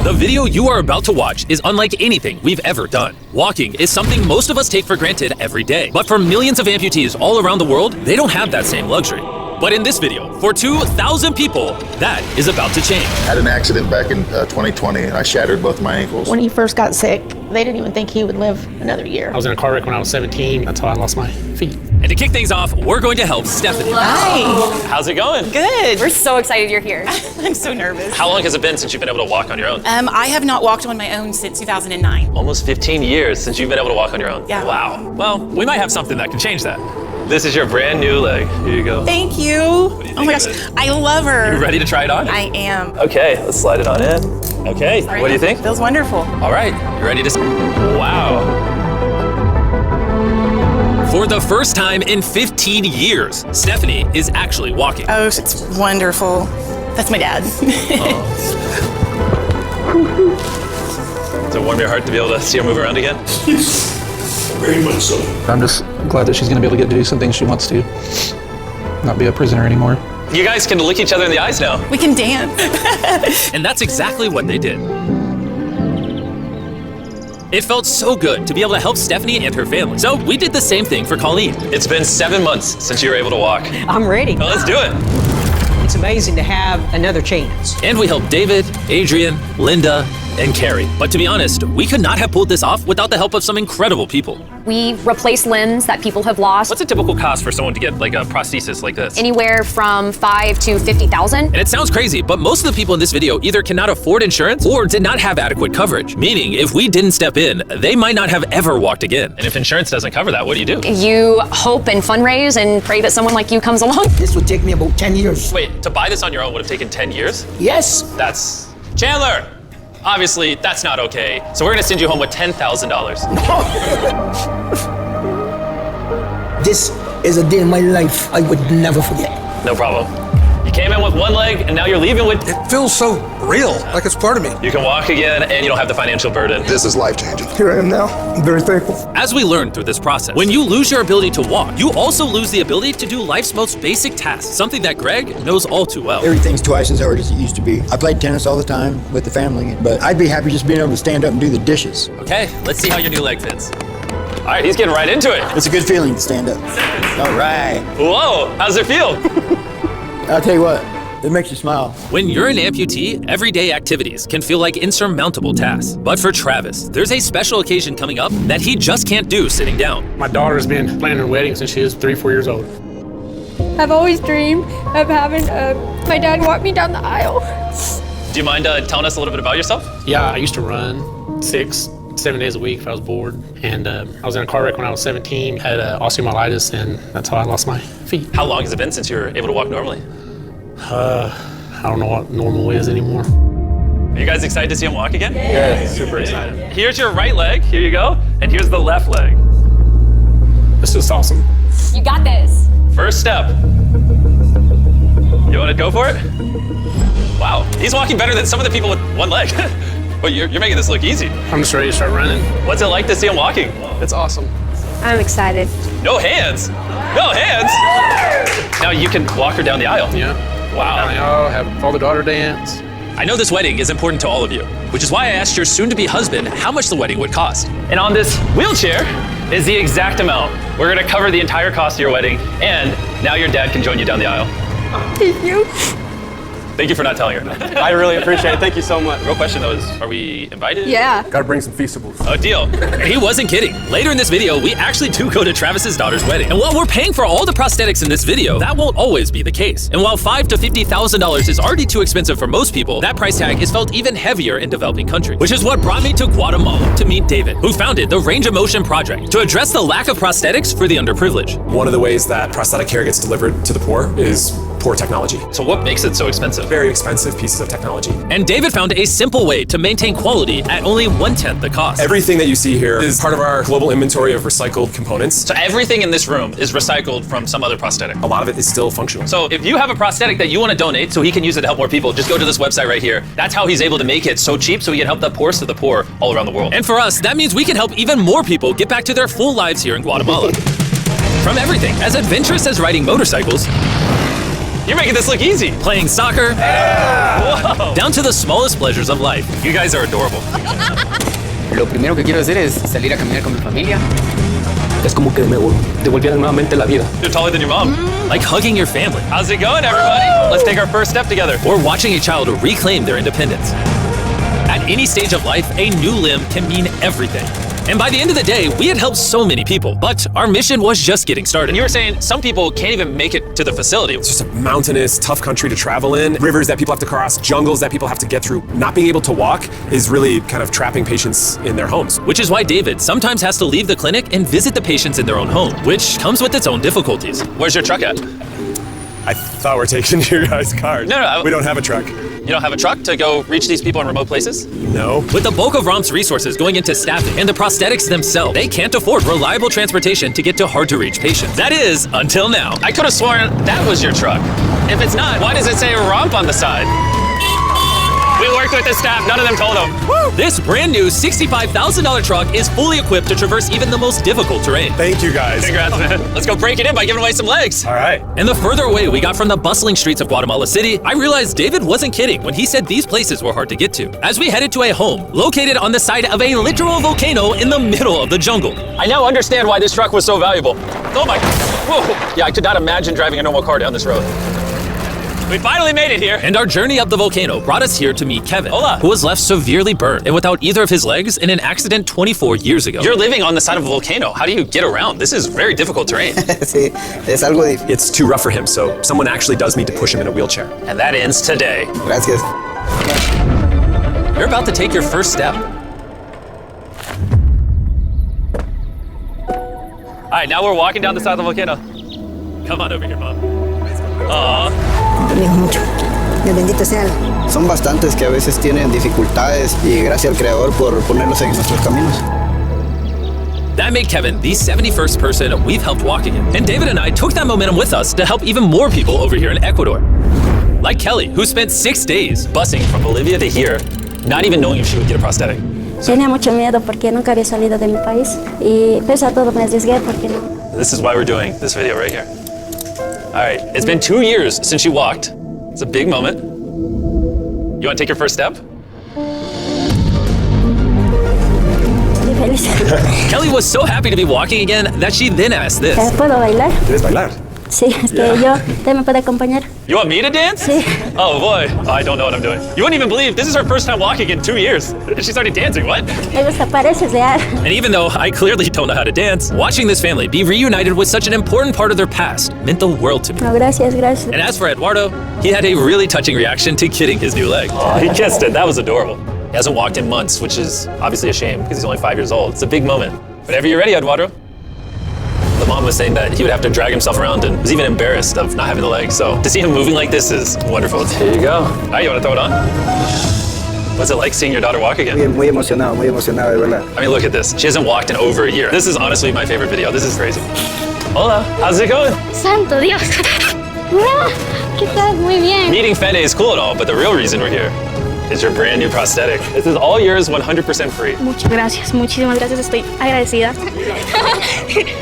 The video you are about to watch is unlike anything we've ever done. Walking is something most of us take for granted every day. But for millions of amputees all around the world, they don't have that same luxury. But in this video, for 2,000 people, that is about to change. I had an accident back in 2020. I shattered both my ankles. When he first got sick, they didn't even think he would live another year. I was in a car wreck when I was 17. That's how I lost my feet. And to kick things off, we're going to help Stephanie. Hi. How's it going? Good. We're so excited you're here. I'm so nervous. How long has it been since you've been able to walk on your own? I have not walked on my own since 2009. Almost 15 years since you've been able to walk on your own. Yeah. Wow. Well, we might have something that can change that. This is your brand new leg. Here you go. Thank you. Oh my gosh, I love You her. ready to try it on? I am. Okay, let's slide it on in. Okay, what do you think? Feels wonderful. All right, you ready to... Wow. For the first time in 15 years, Stephanie is actually walking. Oh, it's wonderful. That's my dad. Does it warm your heart to be able to see her move around again? Very much so. I'm just glad that she's going to be able to get to do some things she wants to. Not be a prisoner anymore. You guys can look each other in the eyes now. We can dance. And that's exactly what they did. It felt so good to be able to help Stephanie and her family. So we did the same thing for Colleen. It's been 7 months since you were able to walk. I'm ready. Well, let's do it. It's amazing to have another chance. And we helped David, Adrian, Linda, and Carrie. But to be honest, we could not have pulled this off without the help of some incredible people. We replace limbs that people have lost. What's a typical cost for someone to get like a prosthesis like this? Anywhere from $5,000 to $50,000. And it sounds crazy, but most of the people in this video either cannot afford insurance or did not have adequate coverage. Meaning, if we didn't step in, they might not have ever walked again. And if insurance doesn't cover that, what do you do? You hope and fundraise and pray that someone like you comes along. This would take me about 10 years. Wait, to buy this on your own would have taken 10 years? Yes. That's... Chandler! Obviously, that's not okay. So we're gonna send you home with $10,000. This is a day in my life I would never forget. No problem. You came in with one leg, and now you're leaving with... It feels so real, like it's part of me. You can walk again, and you don't have the financial burden. This is life-changing. Here I am now. I'm very thankful. As we learned through this process, when you lose your ability to walk, you also lose the ability to do life's most basic tasks, something that Greg knows all too well. Everything's twice as hard as it used to be. I played tennis all the time with the family, but I'd be happy just being able to stand up and do the dishes. Okay, let's see how your new leg fits. All right, he's getting right into it. It's a good feeling to stand up. All right. Whoa, how's it feel? I'll tell you what, it makes you smile. When you're an amputee, everyday activities can feel like insurmountable tasks. But for Travis, there's a special occasion coming up that he just can't do sitting down. My daughter's been planning her wedding since she was 3 or 4 years old. I've always dreamed of having my dad walk me down the aisle. Do you mind telling us a little bit about yourself? Yeah, I used to run 6, 7 days a week if I was bored. And I was in a car wreck when I was 17, had osteomyelitis, and that's how I lost my feet. How long has it been since you were able to walk normally? I don't know what normal is anymore. Are you guys excited to see him walk again? Yeah, super excited. Here's your right leg, here you go, and here's the left leg. This is awesome. You got this. First step. You want to go for it? Wow, he's walking better than some of the people with one leg. But you're making this look easy. I'm just ready to start running. What's it like to see him walking? It's awesome. I'm excited. No hands? No hands? Now you can walk her down the aisle. Yeah. Wow. I'll have father-daughter dance. I know this wedding is important to all of you, which is why I asked your soon-to-be husband how much the wedding would cost. And on this wheelchair is the exact amount. We're gonna cover the entire cost of your wedding, and now your dad can join you down the aisle. Thank you. Thank you for not telling her. I really appreciate it. Thank you so much. Real question though is, are we invited? Yeah. Gotta bring some feastables. Oh, deal. And he wasn't kidding. Later in this video, we actually do go to Travis's daughter's wedding. And while we're paying for all the prosthetics in this video, that won't always be the case. And while $5,000 to $50,000 is already too expensive for most people, that price tag is felt even heavier in developing countries. Which is what brought me to Guatemala to meet David, who founded the Range of Motion Project to address the lack of prosthetics for the underprivileged. One of the ways that prosthetic care gets delivered to the poor is poor technology. So what makes it so expensive? Very expensive pieces of technology. And David found a simple way to maintain quality at only 1/10 the cost. Everything that you see here is part of our global inventory of recycled components. So everything in this room is recycled from some other prosthetic. A lot of it is still functional. So if you have a prosthetic that you want to donate so he can use it to help more people, just go to this website right here. That's how he's able to make it so cheap so he can help the poorest of the poor all around the world. And for us, that means we can help even more people get back to their full lives here in Guatemala. From everything as adventurous as riding motorcycles You're making this look easy. Playing soccer. Yeah. Whoa. Down to the smallest pleasures of life. You guys are adorable. Lo primero que quiero hacer es salir a caminar con mi familia. Es como que me devolvieran nuevamente la vida. You're taller than your mom. Like hugging your family. How's it going, everybody? Let's take our first step together. Or watching a child reclaim their independence. At any stage of life, a new limb can mean everything. And by the end of the day, we had helped so many people, but our mission was just getting started. And you were saying some people can't even make it to the facility. It's just a mountainous, tough country to travel in. Rivers that people have to cross, jungles that people have to get through. Not being able to walk is really kind of trapping patients in their homes. Which is why David sometimes has to leave the clinic and visit the patients in their own home, which comes with its own difficulties. Where's your truck at? I thought we're taking your guys' cars. No. We don't have a truck. You don't have a truck to go reach these people in remote places? No. With the bulk of ROMP's resources going into staffing and the prosthetics themselves, they can't afford reliable transportation to get to hard-to-reach patients. That is, until now. I could have sworn that was your truck. If it's not, why does it say ROMP on the side? We worked with the staff, none of them told them. Woo! This brand new $65,000 truck is fully equipped to traverse even the most difficult terrain. Thank you, guys. Congrats, man. Let's go break it in by giving away some legs. All right. And the further away we got from the bustling streets of Guatemala City, I realized David wasn't kidding when he said these places were hard to get to. As we headed to a home located on the side of a literal volcano in the middle of the jungle. I now understand why this truck was so valuable. Oh my, whoa. Yeah, I could not imagine driving a normal car down this road. We finally made it here. And our journey up the volcano brought us here to meet Kevin, Hola, who was left severely burned and without either of his legs in an accident 24 years ago. You're living on the side of a volcano. How do you get around? This is very difficult terrain. Sí, es algo difícil. It's too rough for him, so someone actually does need to push him in a wheelchair. And that ends today. Gracias. You're about to take your first step. All right, now we're walking down the side of the volcano. Come on over here, Mom. Aww. Mucho. Dios bendito sea. Son bastantes que a veces tienen dificultades y gracias al Creador por ponerlos en nuestros caminos. That made Kevin the 71st person we've helped walk again. And David and I took that momentum with us to help even more people over here in Ecuador. Like Kelly, who spent 6 days busing from Bolivia to here, not even knowing if she would get a prosthetic. Tenía mucho miedo porque nunca había salido de mi país y pese a todo me arriesgué porque no. This is why we're doing this video right here. All right, it's been 2 years since you walked. It's a big moment. You want to take your first step? Kelly was so happy to be walking again that she then asked this. ¿Puedo bailar? ¿Quieres bailar? Sí, es que yo, ¿usted me puede acompañar? You want me to dance? Sí. Oh boy, I don't know what I'm doing. You wouldn't even believe this is her first time walking in 2 years. And she started dancing, what? Me gusta, parece real. And even though I clearly don't know how to dance, watching this family be reunited with such an important part of their past meant the world to me. No, gracias. And as for Eduardo, he had a really touching reaction to getting his new leg. Oh, he kissed it, that was adorable. He hasn't walked in months, which is obviously a shame because he's only 5 years old. It's a big moment. Whenever you're ready, Eduardo. The mom was saying that he would have to drag himself around and was even embarrassed of not having the leg. So to see him moving like this is wonderful. Here you go. All right, you want to throw it on? What's it like seeing your daughter walk again? Muy emocionado, de verdad. I mean, look at this. She hasn't walked in over a year. This is honestly my favorite video. This is crazy. Hola, how's it going? Santo Dios. ¿Qué tal? Muy bien. Meeting Fede is cool and all, but the real reason we're here is your brand new prosthetic. This is all yours, 100% free. Muchas gracias, muchísimas gracias. Estoy agradecida.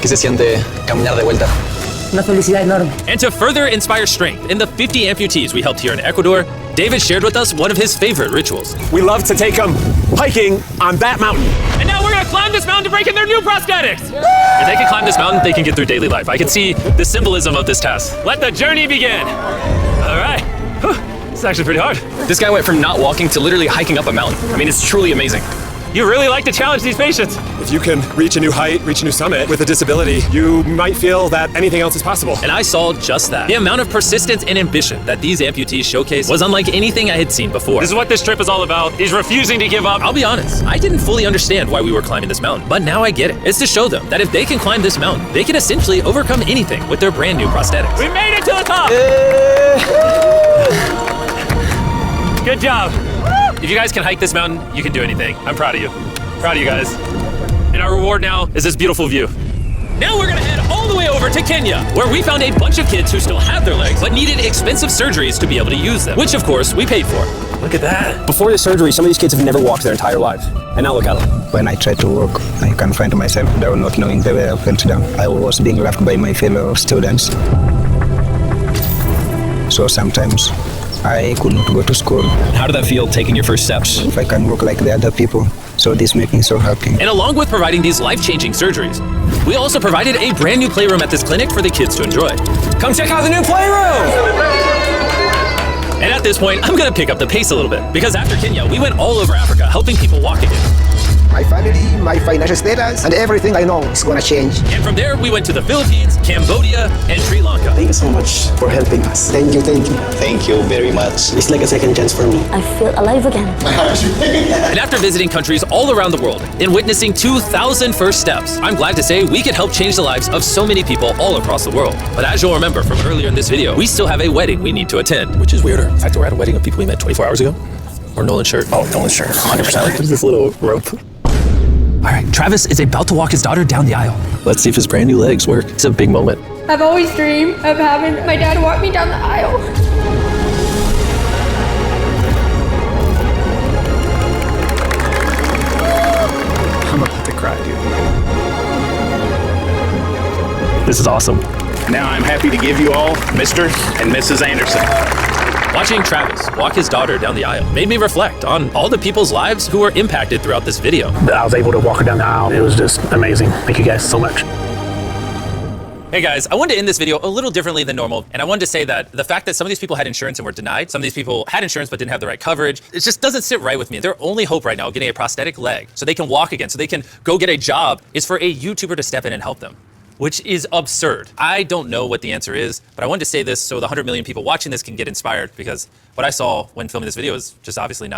¿Qué se siente caminar de vuelta? Una felicidad enorme. And to further inspire strength in the 50 amputees we helped here in Ecuador, David shared with us one of his favorite rituals. We love to take them hiking on that mountain. And now we're gonna climb this mountain to break in their new prosthetics. If they can climb this mountain, they can get through daily life. I can see the symbolism of this task. Let the journey begin. All right. It's actually pretty hard. This guy went from not walking to literally hiking up a mountain. I mean, it's truly amazing. You really like to challenge these patients. If you can reach a new height, reach a new summit with a disability, you might feel that anything else is possible. And I saw just that. The amount of persistence and ambition that these amputees showcase was unlike anything I had seen before. This is what this trip is all about. He's refusing to give up. I'll be honest, I didn't fully understand why we were climbing this mountain, but now I get it. It's to show them that if they can climb this mountain, they can essentially overcome anything with their brand new prosthetics. We made it to the top! Good job. If you guys can hike this mountain, you can do anything. I'm proud of you. Proud of you guys. And our reward now is this beautiful view. Now we're gonna head all the way over to Kenya, where we found a bunch of kids who still have their legs, but needed expensive surgeries to be able to use them, which of course we paid for. Look at that. Before the surgery, some of these kids have never walked their entire lives. And now look at them. When I tried to walk, I can find myself down, not knowing where I went down. I was being left by my fellow students. So sometimes I couldn't go to school. How did that feel taking your first steps? If I can walk like the other people, so this makes me so happy. And along with providing these life-changing surgeries, we also provided a brand new playroom at this clinic for the kids to enjoy. Come check out the new playroom! And at this point, I'm gonna pick up the pace a little bit, because after Kenya, we went all over Africa helping people walk again. My family, my financial status, and everything I know is gonna change. And from there, we went to the Philippines, Cambodia, and Sri Lanka. Thank you so much for helping us. Thank you, thank you. Thank you very much. It's like a second chance for me. I feel alive again. And after visiting countries all around the world and witnessing 2,000 first steps, I'm glad to say we could help change the lives of so many people all across the world. But as you'll remember from earlier in this video, we still have a wedding we need to attend. Which is weirder, the fact that we're at a wedding of people we met 24 hours ago? Or Nolan's shirt? Oh, Nolan's shirt, 100%. There's this little rope. All right, Travis is about to walk his daughter down the aisle. Let's see if his brand new legs work. It's a big moment. I've always dreamed of having my dad walk me down the aisle. I'm about to cry, dude. This is awesome. Now I'm happy to give you all Mr. and Mrs. Anderson. Watching Travis walk his daughter down the aisle made me reflect on all the people's lives who were impacted throughout this video. I was able to walk her down the aisle. It was just amazing. Thank you guys so much. Hey guys, I wanted to end this video a little differently than normal, and I wanted to say that the fact that some of these people had insurance and were denied, some of these people had insurance but didn't have the right coverage, it just doesn't sit right with me. Their only hope right now, getting a prosthetic leg so they can walk again, so they can go get a job, is for a YouTuber to step in and help them, which is absurd. I don't know what the answer is, but I wanted to say this so the 100 million people watching this can get inspired, because what I saw when filming this video is just obviously not okay.